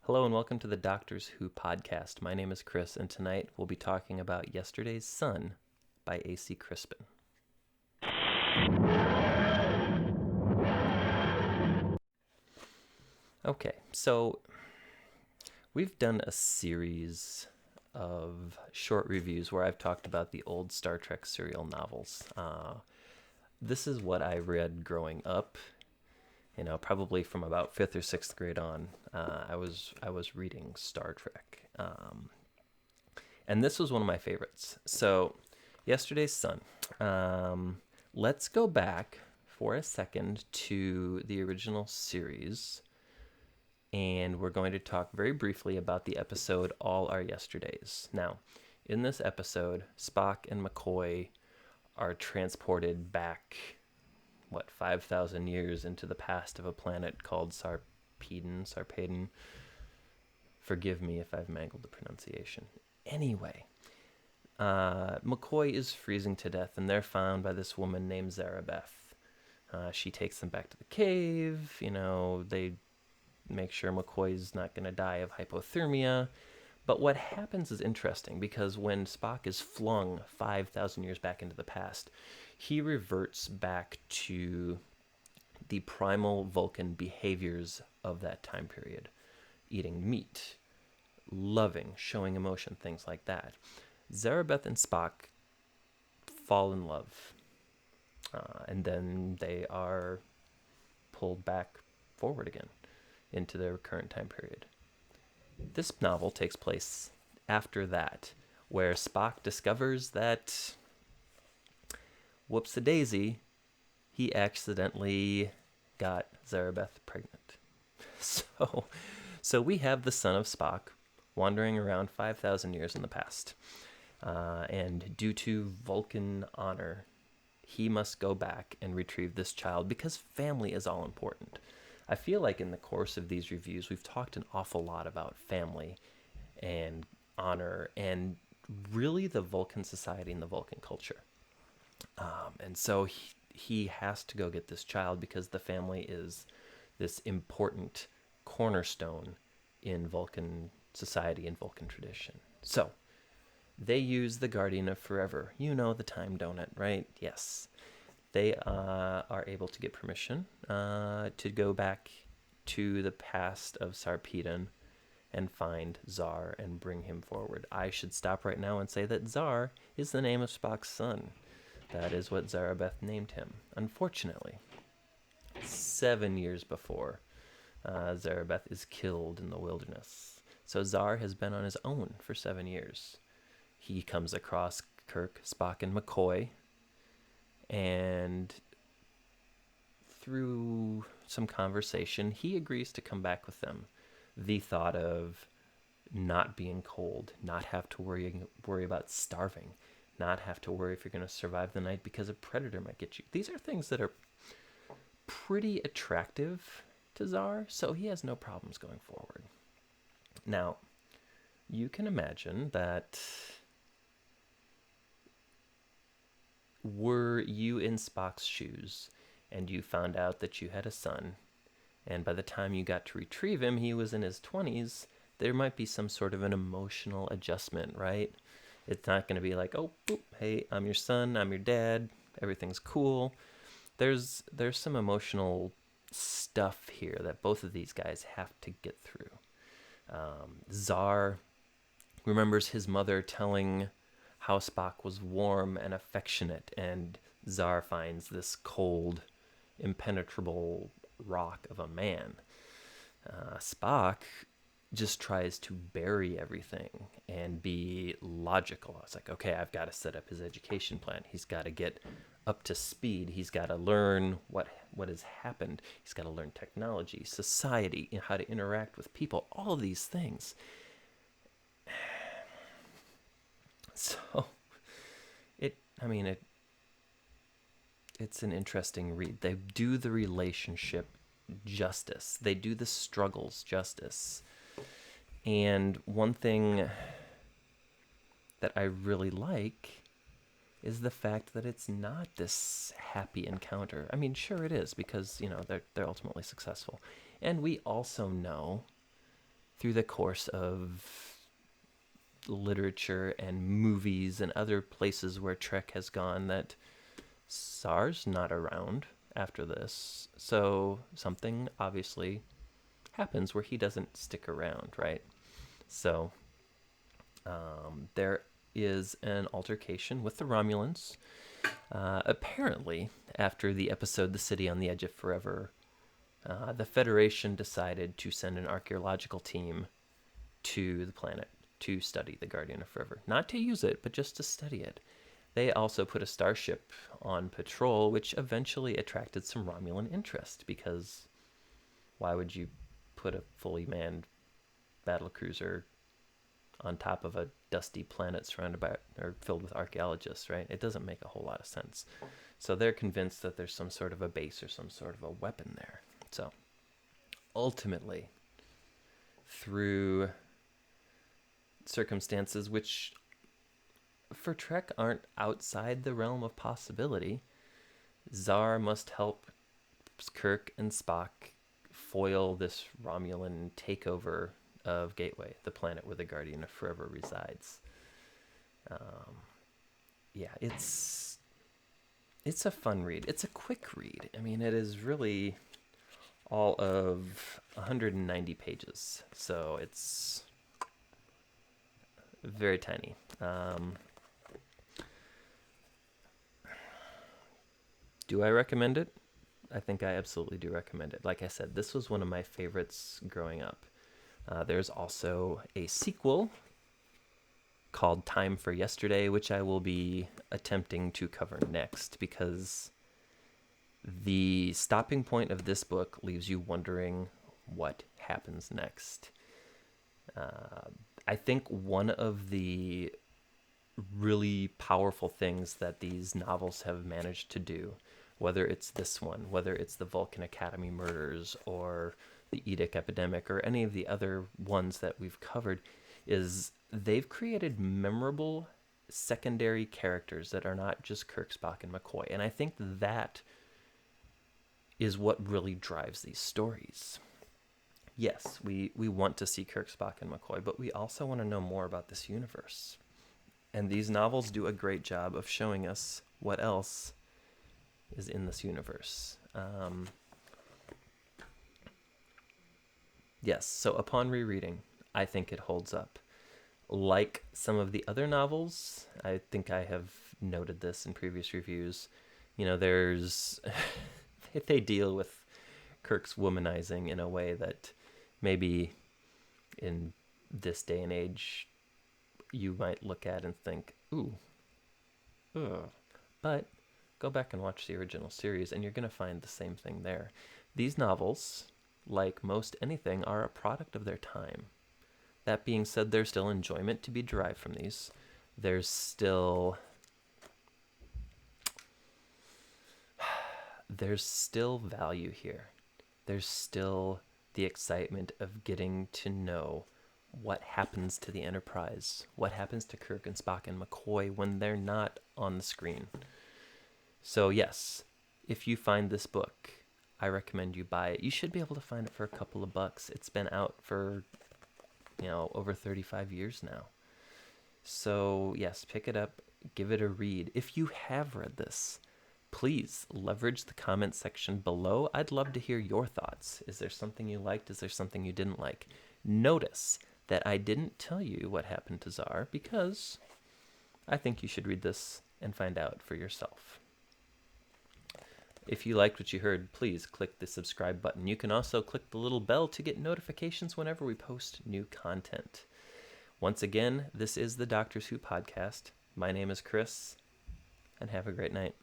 Hello and welcome to the Doctors Who podcast. My name is Chris, and tonight we'll be talking about Yesterday's Sun by A.C. Crispin. Okay, so we've done a series of short reviews where I've talked about the old Star Trek serial novels. This is what I read growing up. Probably from about 5th or 6th grade on, I was reading Star Trek, and this was one of my favorites. So, Yesterday's Sun. Let's go back for a second to the original series, and we're going to talk very briefly about the episode All Our Yesterdays. Now, in this episode, Spock and McCoy are transported back 5,000 years into the past of a planet called Sarpedon. Forgive me if I've mangled the pronunciation. Anyway, McCoy is freezing to death, and they're found by this woman named Zarabeth. She takes them back to the cave. They make sure McCoy's not going to die of hypothermia. But what happens is interesting, because when Spock is flung 5,000 years back into the past, he reverts back to the primal Vulcan behaviors of that time period. Eating meat, loving, showing emotion, things like that. Zarabeth and Spock fall in love, and then they are pulled back forward again into their current time period. This novel takes place after that, where Spock discovers that, whoops-a-daisy, he accidentally got Zarabeth pregnant. So we have the son of Spock wandering around 5,000 years in the past. And due to Vulcan honor, he must go back and retrieve this child because family is all important. I feel like in the course of these reviews, we've talked an awful lot about family and honor and really the Vulcan society and the Vulcan culture. And so he has to go get this child because the family is this important cornerstone in Vulcan society and Vulcan tradition. So they use the Guardian of Forever. You know the time donut, right? Yes. They are able to get permission to go back to the past of Sarpedon and find Zar and bring him forward. I should stop right now and say that Zar is the name of Spock's son. That is what Zarabeth named him. Unfortunately, 7 years before, Zarabeth is killed in the wilderness. So Zar has been on his own for 7 years. He comes across Kirk, Spock, and McCoy, and through some conversation, he agrees to come back with them. The thought of not being cold, not have to worry about starving, not have to worry if you're going to survive the night because a predator might get you. These are things that are pretty attractive to Zar, so he has no problems going forward. Now, you can imagine that were you in Spock's shoes and you found out that you had a son, and by the time you got to retrieve him, he was in his 20s, there might be some sort of an emotional adjustment, right? It's not going to be like, oh, boop, hey, I'm your son, I'm your dad, everything's cool. There's some emotional stuff here that both of these guys have to get through. Zar remembers his mother telling how Spock was warm and affectionate, and Zar finds this cold, impenetrable rock of a man. Spock just tries to bury everything and be logical. I was like, okay, I've got to set up his education plan. He's got to get up to speed. He's got to learn what has happened. He's got to learn technology, society, how to interact with people, all of these things. So it's an interesting read. They do the relationship justice. They do the struggles justice. And one thing that I really like is the fact that it's not this happy encounter. I mean, sure it is, because, they're ultimately successful. And we also know through the course of literature and movies and other places where Trek has gone that Zar's not around after this. So something obviously happens where he doesn't stick around, right? So there is an altercation with the Romulans. Apparently, after the episode The City on the Edge of Forever, the Federation decided to send an archaeological team to the planet to study the Guardian of Forever. Not to use it, but just to study it. They also put a starship on patrol, which eventually attracted some Romulan interest, because why would you put a fully manned battlecruiser on top of a dusty planet surrounded by or filled with archaeologists, right? It doesn't make a whole lot of sense. So they're convinced that there's some sort of a base or some sort of a weapon there. So ultimately, through circumstances which for Trek aren't outside the realm of possibility, Zar must help Kirk and Spock foil this Romulan takeover of Gateway, the planet where the Guardian of Forever resides. Yeah, it's a fun read. It's a quick read. I mean, it is really all of 190 pages, so it's very tiny. Do I recommend it? I think I absolutely do recommend it. Like I said, this was one of my favorites growing up. There's also a sequel called Time for Yesterday, which I will be attempting to cover next, because the stopping point of this book leaves you wondering what happens next. I think one of the really powerful things that these novels have managed to do, whether it's this one, whether it's the Vulcan Academy murders or the Edict epidemic or any of the other ones that we've covered, is they've created memorable secondary characters that are not just Kirk, Spock, and McCoy. And I think that is what really drives these stories. Yes, we want to see Kirk, Spock, and McCoy, but we also want to know more about this universe. And these novels do a great job of showing us what else is in this universe. Yes, so upon rereading, I think it holds up. Like some of the other novels, I think I have noted this in previous reviews, there's they deal with Kirk's womanizing in a way that maybe in this day and age you might look at and think, ooh, ugh. But go back and watch the original series and you're going to find the same thing there. These novels, like most anything, are a product of their time. That being said, there's still enjoyment to be derived from these. There's still value here. There's still the excitement of getting to know what happens to the Enterprise, what happens to Kirk and Spock and McCoy when they're not on the screen. So yes, if you find this book, I recommend you buy it. You should be able to find it for a couple of bucks. It's been out for, over 35 years now. So yes, pick it up, give it a read. If you have read this, please leverage the comment section below. I'd love to hear your thoughts. Is there something you liked? Is there something you didn't like? Notice that I didn't tell you what happened to Zar, because I think you should read this and find out for yourself. If you liked what you heard, please click the subscribe button. You can also click the little bell to get notifications whenever we post new content. Once again, this is the Doctors Who podcast. My name is Chris, and have a great night.